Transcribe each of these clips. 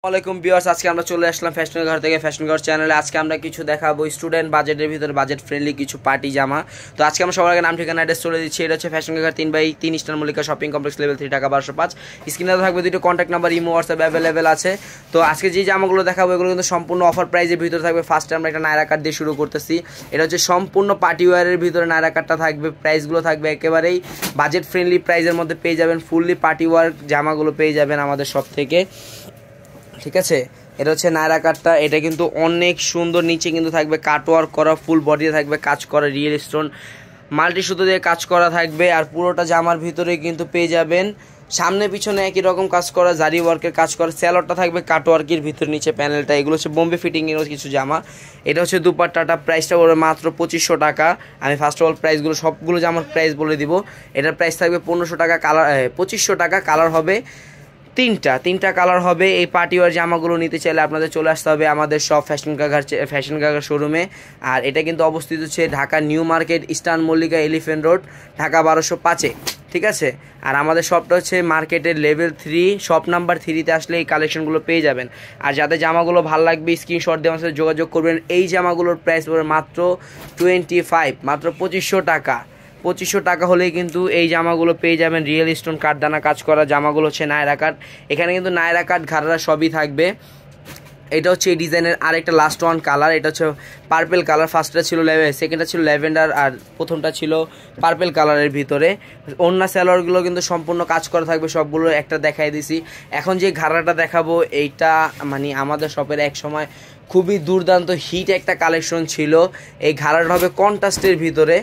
আসসালামাইকুম ভিউয়ার্স, আজকে আমরা চলে আসলাম ফ্যাশন ঘর থেকে। ফ্যাশন ঘর চ্যানেলে আজকে আমরা কিছু দেখাবো স্টুডেন্ট বাজেটের ভিতরে বাজেট ফ্রেন্ডলি কিছু পার্টি জামা। তো আজকে আমরা সবার আগে নাম ঠিকানা অ্যাড্রেস চলে দিচ্ছি। এটা হচ্ছে ফ্যাশন ঘর 3/3 Eastern Mallika shopping complex, level 3, Dhaka 1205। স্ক্রিনে থাকবে দুটো contact number, imo WhatsApp available আছে। তো আজকে যে জামাগুলো দেখাবো এগুলো কিন্তু সম্পূর্ণ অফার প্রাইসের ভিতরে থাকবে। ফার্স্টে আমরা একটা নায়রা কাট দিয়ে শুরু করতেছি। এটা হচ্ছে সম্পূর্ণ পার্টি ওয়্যারের ভিতরে নায়রা কাটটা থাকবে। প্রাইসগুলো থাকবে একেবারেই বাজেট ফ্রেন্ডলি প্রাইসের মধ্যে পেয়ে যাবেন। ফুললি পার্টি ওয়্যার জামাগুলো পেয়ে যাবেন আমাদের সব থেকে, ঠিক আছে। এটা হচ্ছে নায়রা কাটটা, এটা কিন্তু অনেক সুন্দর। নিচে কিন্তু থাকবে কাটওয়ার্ক করা, ফুল বডিতে থাকবে কাজ করা, রিয়েল স্টোন মাল্টি সুতো দিয়ে কাজ করা থাকবে। আর পুরোটা জামার ভিতরে কিন্তু পেয়ে যাবেন সামনে পিছনে একই রকম কাজ করা, জারি ওয়ার্কের কাজ করা। স্যালোডটা থাকবে কাটওয়ার্কের ভিতরে, নিচে প্যানেলটা। এগুলো হচ্ছে বোম্বে ফিটিংয়ের কিছু জামা। এটা হচ্ছে দুপাট্টাটা, প্রাইসটা পড়বে মাত্র 2500 টাকা। আমি ফার্স্ট অফ অল প্রাইসগুলো সবগুলো জামার প্রাইস বলে দিব। এটার প্রাইস থাকবে 1500 টাকা, কালার 2500 টাকা। কালার হবে তিনটা কালার হবে। এই পার্টি ওয়ার জামাগুলো নিতে চাইলে আপনাদের চলে আসতে হবে আমাদের সব ফ্যাশন গাগার শোরুমে। আর এটা কিন্তু অবস্থিত হচ্ছে Dhaka New Market, Eastern Mallika, Elephant Road, Dhaka 1205-এ, ঠিক আছে। আর আমাদের শপটা হচ্ছে মার্কেটের লেভেল 3, শপ নাম্বার 3-তে আসলে এই কালেকশনগুলো পেয়ে যাবেন। আর যাদের জামাগুলো ভালো লাগবে স্ক্রিনশট দিয়ে আমার সাথে যোগাযোগ করবেন। এই জামাগুলোর প্রাইস পড়বে মাত্র 25, মাত্র 2500 টাকা। 2500 টাকা হলেই কিন্তু এই জামাগুলো পেয়ে যাবেন। রিয়েল স্টোন কাঠদানা কাজ করা জামাগুলো হচ্ছে নায়রা কাট। এখানে কিন্তু নায়রা কাট ঘাড়া সবই থাকবে। এটা হচ্ছে এই ডিজাইনের আরেকটা লাস্ট ওয়ান কালার। এটা হচ্ছে পার্পেল কালার। ফার্স্টটা ছিল সেকেন্ডটা ছিল ল্যাভেন্ডার, আর প্রথমটা ছিল পার্পেল কালারের ভিতরে। ওড়না সালোয়ারগুলো কিন্তু সম্পূর্ণ কাজ করা থাকবে, সবগুলো একটা দেখাই দিছি। এখন যে ঘাড়াটা দেখাবো এইটা মানে আমাদের শপের এক সময় খুবই দুর্দান্ত হিট একটা কালেকশন ছিল। এই ঘাড়াটা হবে কন্ট্রাস্টের ভিতরে,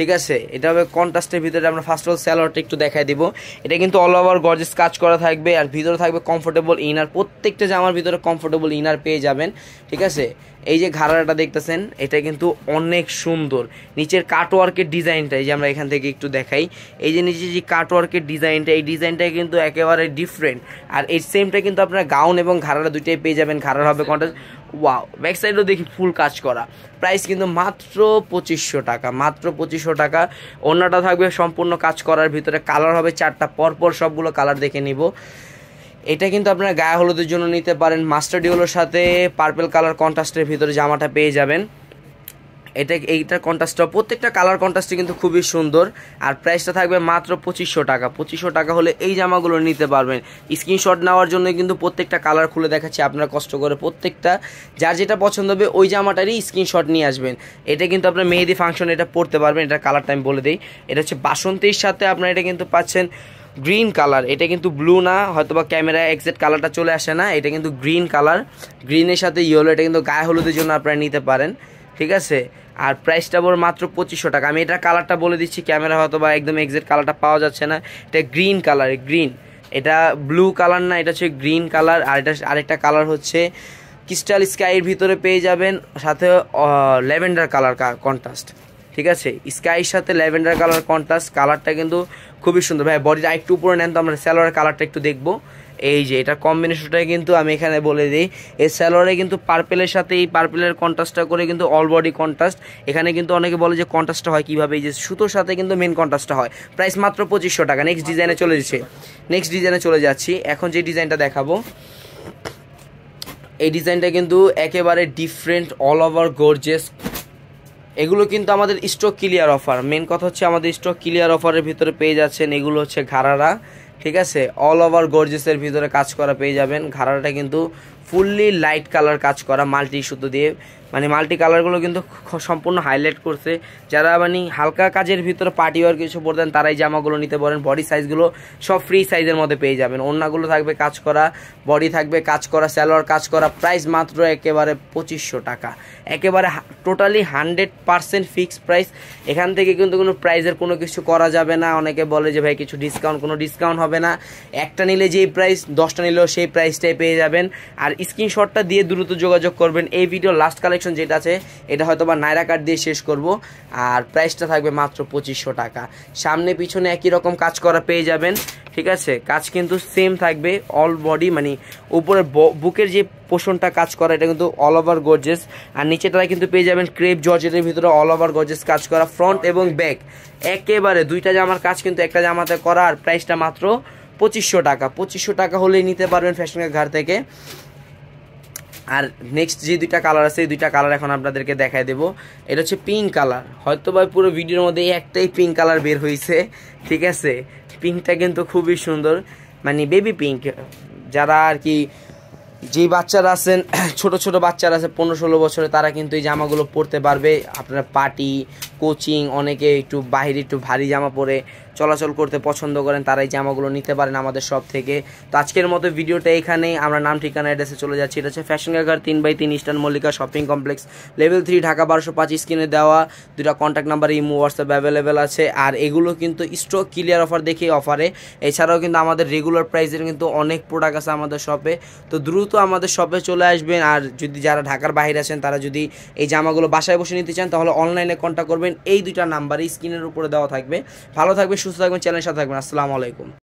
ঠিক আছে। এটা হবে কন্ট্রাস্টের ভিতরে। আমরা ফার্স্ট অফ অল স্যালোয়ারটা একটু দেখাই দিব। এটা কিন্তু অল ওভার গর্জিয়াস কাজ করা থাকবে, আর ভিতরে থাকবে কমফোর্টেবল ইনার। প্রত্যেকটা জামার ভিতরে কমফোর্টেবল ইনার পেয়ে যাবেন, ঠিক আছে। এই যে ঘাড়াটা দেখতেছেন এটা কিন্তু অনেক সুন্দর। নিচের কাটওয়ার্কের ডিজাইনটা এই যে আমরা এখান থেকে একটু দেখাই। এই যে নিচে যে কাটওয়ার্কের ডিজাইনটা, এই ডিজাইনটা কিন্তু একেবারে ডিফারেন্ট। আর এই সেমটা কিন্তু আপনারা গাউন এবং ঘাড়াটা দুইটাই পেয়ে যাবেন। ঘাড়ার হবে কন্ট্রাস্ট, ওয়াও। ব্যাক সাইডও দেখি ফুল কাজ করা। প্রাইস কিন্তু মাত্র 2500 টাকা, মাত্র 2500 টাকা। অন্যটা থাকবে সম্পূর্ণ কাজ করার ভিতরে। কালার হবে 4টা, পরপর সবগুলো কালার দেখে নিব। এটা কিন্তু আপনারা গায়ে হলুদের জন্য নিতে পারেন। মাস্টার্ড ইয়েলোর সাথে পার্পল কালার কন্ট্রাস্টের ভিতরে জামাটা পেয়ে যাবেন। এইটার কন্ট্রাস্টটা, প্রত্যেকটা কালার কন্ট্রাস্টে কিন্তু খুবই সুন্দর। আর প্রাইসটা থাকবে মাত্র 2500 টাকা। 2500 টাকা হলে এই জামাগুলো নিতে পারবেন। স্ক্রিনশট নেওয়ার জন্য কিন্তু প্রত্যেকটা কালার খুলে দেখাচ্ছি, আপনারা কষ্ট করে প্রত্যেকটা যার যেটা পছন্দ হবে ওই জামাটারই স্ক্রিনশট নিয়ে আসবেন। এটা কিন্তু আপনার মেহেদি ফাংশন এটা পড়তে পারবেন। এটার কালারটা আমি বলে দিই। এটা হচ্ছে বাসন্তীর সাথে আপনারা এটা কিন্তু পাচ্ছেন গ্রিন কালার। এটা কিন্তু ব্লু না, হয়তো বা ক্যামেরায় এক্সাক্ট কালারটা চলে আসে না। এটা কিন্তু গ্রিন কালার, গ্রিনের সাথে ইয়েলো। এটা কিন্তু গায়ে হলুদের জন্য আপনারা নিতে পারেন, ঠিক আছে। আর প্রাইসটা বড় মাত্র 2500 টাকা। আমি এটার কালারটা বলে দিচ্ছি, ক্যামেরা হয়তো বা একদম এক্সাক্ট কালারটা পাওয়া যাচ্ছে না। এটা গ্রিন কালার, গ্রিন। এটা ব্লু কালার না, এটা হচ্ছে গ্রিন কালার। আর এটা আরেকটা কালার হচ্ছে ক্রিস্টাল স্কাইয়ের ভিতরে পেয়ে যাবেন, সাথে ল্যাভেন্ডার কালার কন্ট্রাস্ট, ঠিক আছে। স্কাইয়ের সাথে ল্যাভেন্ডার কালার কন্ট্রাস্ট। কালারটা কিন্তু খুবই সুন্দর। ভাই বডিটা একটু উপরে নেন তো আমরা স্যালোয়ারের কালারটা একটু দেখবো। এই যে এটা কম্বিনেশনটাই কিন্তু আমি এখানে বলে দিই। এই স্যালোয়ারে কিন্তু পার্পেলের সাথে এই পার্পেলের কন্ট্রাস্টটা করে কিন্তু অল বডি কন্ট্রাস্ট। এখানে কিন্তু অনেকে বলে যে কন্ট্রাস্টটা হয় কীভাবে, এই যে সুতোর সাথে কিন্তু মেন কন্ট্রাস্টটা হয়। প্রাইস মাত্র 2500 টাকা। নেক্সট ডিজাইনে চলে যাচ্ছি। এখন যে ডিজাইনটা দেখাবো এই ডিজাইনটা কিন্তু একেবারে ডিফারেন্ট, অল ওভার গর্জিয়াস। এগুলো কিন্তু আমাদের স্টক ক্লিয়ার অফার। মেন কথা হচ্ছে আমাদের স্টক ক্লিয়ার অফারের ভিতরে পেয়ে যাচ্ছেন। এগুলো হচ্ছে ঘাড়ারা, ঠিক আছে। অল ওভার গর্জিয়াসের ভিতরে কাজ করা পেয়ে যাবেন। ঘাড়াটা কিন্তু ফুললি লাইট কালার কাজ করা মাল্টি সুতো দিয়ে, মানে মাল্টি কালারগুলো কিন্তু সম্পূর্ণ হাইলাইট করছে। যারা মানে হালকা কাজের ভিতরে পার্টি ওয়ার কিছু পরতেন তারাই জামাগুলো নিতে পারেন। বডি সাইজগুলো সব ফ্রি সাইজের মধ্যে পেয়ে যাবেন। ওড়নাগুলো থাকবে কাজ করা, বডি থাকবে কাজ করা, সালোয়ার কাজ করা। প্রাইস মাত্র একেবারে 2500 টাকা। একেবারে টোটালি 100% ফিক্সড প্রাইস। এখান থেকে কিন্তু কোনো প্রাইসের কোনো কিছু করা যাবে না। অনেকে বলে যে ভাই কিছু ডিসকাউন্ট, কোনো ডিসকাউন্ট হবে না। একটা নিলে যেই প্রাইস, 10টা নিলেও সেই প্রাইসটাই পেয়ে যাবেন। আর স্ক্রিনশটটা দিয়ে দ্রুত যোগাযোগ করবেন। এই ভিডিও লাস্ট কালেকশন যেটা আছে এটা হয়তো বা নায়রা কাট দিয়ে শেষ করব। আর প্রাইসটা থাকবে মাত্র 2500 টাকা। সামনে পিছনে একই রকম কাজ করা পেয়ে যাবেন, ঠিক আছে। কাজ কিন্তু সেম থাকবে অল বডি, মানে উপরে বুকের যে পোর্শনটা কাজ করা এটা কিন্তু অল ওভার গর্জিয়াস। আর নিচেটা কিন্তু পেয়ে যাবেন ক্রেপ জর্জেটের ভিতরে অল ওভার গর্জিয়াস কাজ করা, ফ্রন্ট এবং ব্যাক একেবারে দুইটা জামার কাজ কিন্তু একটা জামাতে করা। আর প্রাইসটা মাত্র 2500 টাকা। 2500 টাকা হলেই নিতে পারবেন ফ্যাশন ঘাট থেকে। আর নেক্সট যে দুইটা কালার আছে এই দুইটা কালার এখন আপনাদেরকে দেখাই দেবো। এটা হচ্ছে পিঙ্ক কালার, হয়তো বা পুরো ভিডিওর মধ্যে একটাই পিঙ্ক কালার বের হয়েছে, ঠিক আছে। পিঙ্কটা কিন্তু খুবই সুন্দর, মানে বেবি পিঙ্ক। যারা আর কি যেই বাচ্চারা আছেন ছোট ছোট বাচ্চারা আছে 15-16 বছরে, তারা কিন্তু এই জামাগুলো পরতে পারবে। আপনারা পার্টি, কোচিং, অনেকে একটু বাইরে একটু ভারী জামা পরে চলাচল করতে পছন্দ করেন, তারা এই জামাগুলো নিতে পারেন আমাদের শপ থেকে। তো আজকের মতো ভিডিওটা এখানেই, আমরা নাম ঠিকানা অ্যাড্রেসে চলে যাচ্ছি। এটা হচ্ছে ফ্যাশন গাগার 3/3 Eastern Mallika shopping complex, level 3, Dhaka 1205। স্ক্রিনে দেওয়া দুটা contact number imo WhatsApp available আছে। আর এগুলো কিন্তু স্টক ক্লিয়ার অফার দেখে অফারে, এছাড়াও কিন্তু আমাদের রেগুলার প্রাইসের কিন্তু অনেক প্রোডাক্ট আছে আমাদের শপে। তো দ্রুত আমাদের শপে চলে আসবেন। আর যদি যারা ঢাকার বাইরে আছেন, তারা যদি এই জামাগুলো বাসায় বসে নিতে চান, তাহলে অনলাইনে কন্ট্যাক্ট করবেন। এই দুইটা নাম্বারই স্ক্রিনের উপরে দেওয়া থাকবে। ভালো থাকবে, সুস্থ থাকবেন, চ্যানেলের সাথে থাকবেন। আসসালামু আলাইকুম।